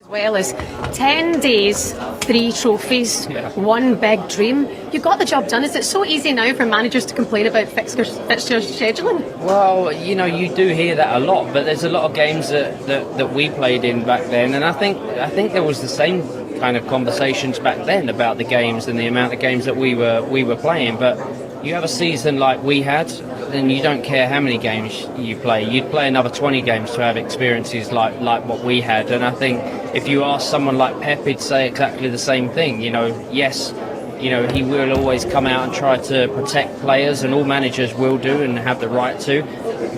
Well as 10 days, 3 trophies, one big dream. You got the job done. Is it so easy now for managers to complain about fixture scheduling? Well, you do hear that a lot, but there's a lot of games that we played in back then, and I think there was the same kind of conversations back then about the games and the amount of games that we were playing. But you have a season like we had, then you don't care how many games you play. You'd play another 20 games to have experiences like what we had. And I think if you ask someone like Pep, he'd say exactly the same thing. Yes, he will always come out and try to protect players, and all managers will do and have the right to.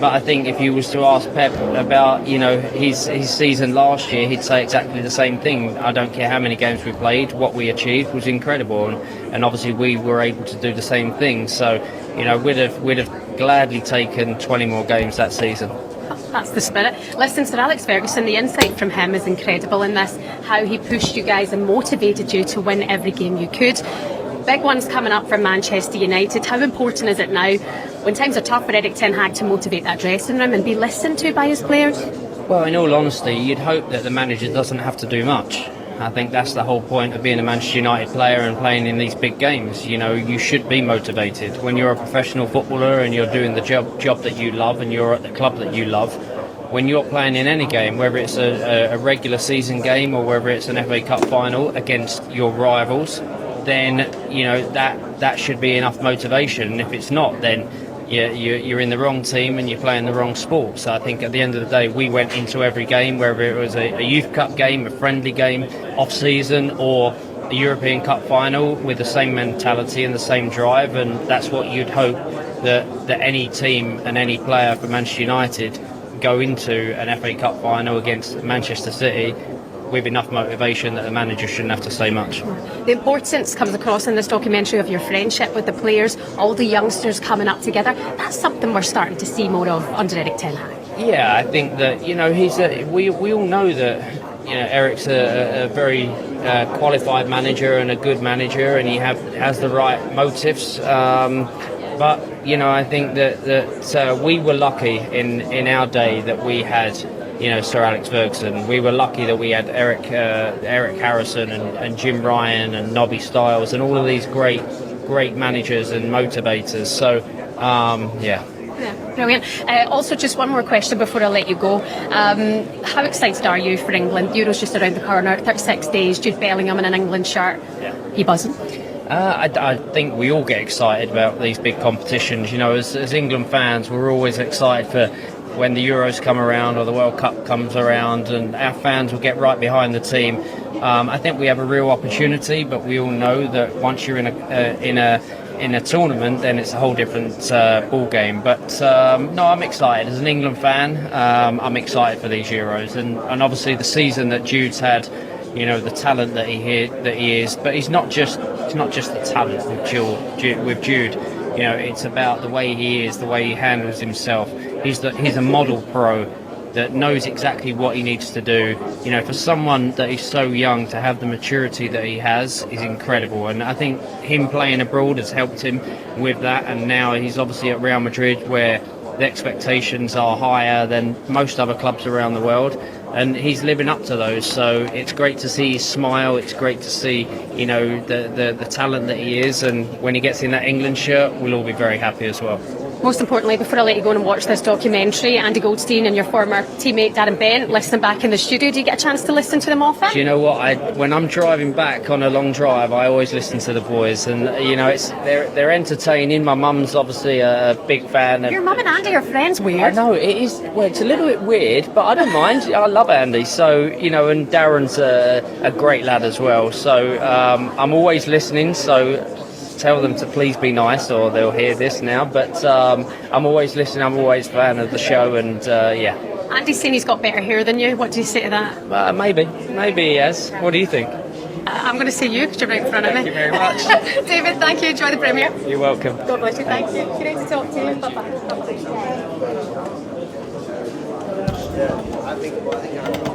But I think if you was to ask Pep about, his season last year, he'd say exactly the same thing. I don't care how many games we played, what we achieved was incredible, and obviously we were able to do the same thing. So, we'd have gladly taken 20 more games that season. That's the spirit. Listen, Sir Alex Ferguson, the insight from him is incredible in this, how he pushed you guys and motivated you to win every game you could. Big ones coming up for Manchester United. How important is it now, when times are tough, for Erik Ten Hag to motivate that dressing room and be listened to by his players? Well, in all honesty, you'd hope that the manager doesn't have to do much. I think that's the whole point of being a Manchester United player and playing in these big games. You should be motivated. When you're a professional footballer and you're doing the job that you love and you're at the club that you love, when you're playing in any game, whether it's a regular season game or whether it's an FA Cup final against your rivals, then that should be enough motivation. And if it's not, then you're in the wrong team and you're playing the wrong sport. So I think at the end of the day, we went into every game, whether it was a Youth Cup game, a friendly game, off-season, or a European Cup final, with the same mentality and the same drive. And that's what you'd hope that any team and any player for Manchester United go into an FA Cup final against Manchester City with enough motivation that the manager shouldn't have to say much. The importance comes across in this documentary of your friendship with the players, all the youngsters coming up together. That's something we're starting to see more of under Erik Ten Hag. Yeah, I think that we all know that Erik's a very qualified manager and a good manager, and he has the right motives. But I think that we were lucky in our day that we had Sir Alex Ferguson. We were lucky that we had Erik Harrison and Jim Ryan and Nobby Stiles and all of these great managers and motivators. So, yeah. Yeah, brilliant. Also, just one more question before I let you go. How excited are you for England? Euro's just around the corner, 36 days, Jude Bellingham in an England shirt. Yeah. You buzzing? I think we all get excited about these big competitions. As England fans, we're always excited for when the Euros come around or the World Cup comes around, and our fans will get right behind the team. I think we have a real opportunity, but we all know that once you're in a tournament, then it's a whole different ball game. But no, I'm excited as an England fan. I'm excited for these Euros, and obviously the season that Jude's had. The talent that he is, but it's not just the talent with Jude. It's about the way he is, the way he handles himself. He's a model pro that knows exactly what he needs to do. For someone that is so young to have the maturity that he has is incredible. And I think him playing abroad has helped him with that. And now he's obviously at Real Madrid, where the expectations are higher than most other clubs around the world. And he's living up to those, so it's great to see his smile. It's great to see, the talent that he is, and when he gets in that England shirt, we'll all be very happy as well. Most importantly, before I let you go and watch this documentary, Andy Goldstein and your former teammate Darren Bent listening back in the studio. Do you get a chance to listen to them often? Do you know what? When I'm driving back on a long drive, I always listen to the boys, and they're entertaining. My mum's obviously a big fan. Your mum and Andy are friends. Weird. I know it is. Well, it's a little bit weird, but I don't mind. I love Andy, so and Darren's a great lad as well. So I'm always listening. So tell them to please be nice, or they'll hear this now. But I'm always listening. I'm always a fan of the show, and yeah. Andy's saying he's got better hair than you. What do you say to that? Maybe he has. What do you think? I'm going to say you because you're right in front of me. Thank you very much. David, thank you. Enjoy the premiere. You're welcome. God bless you. Thank you. Great to talk to you. Bye-bye. I think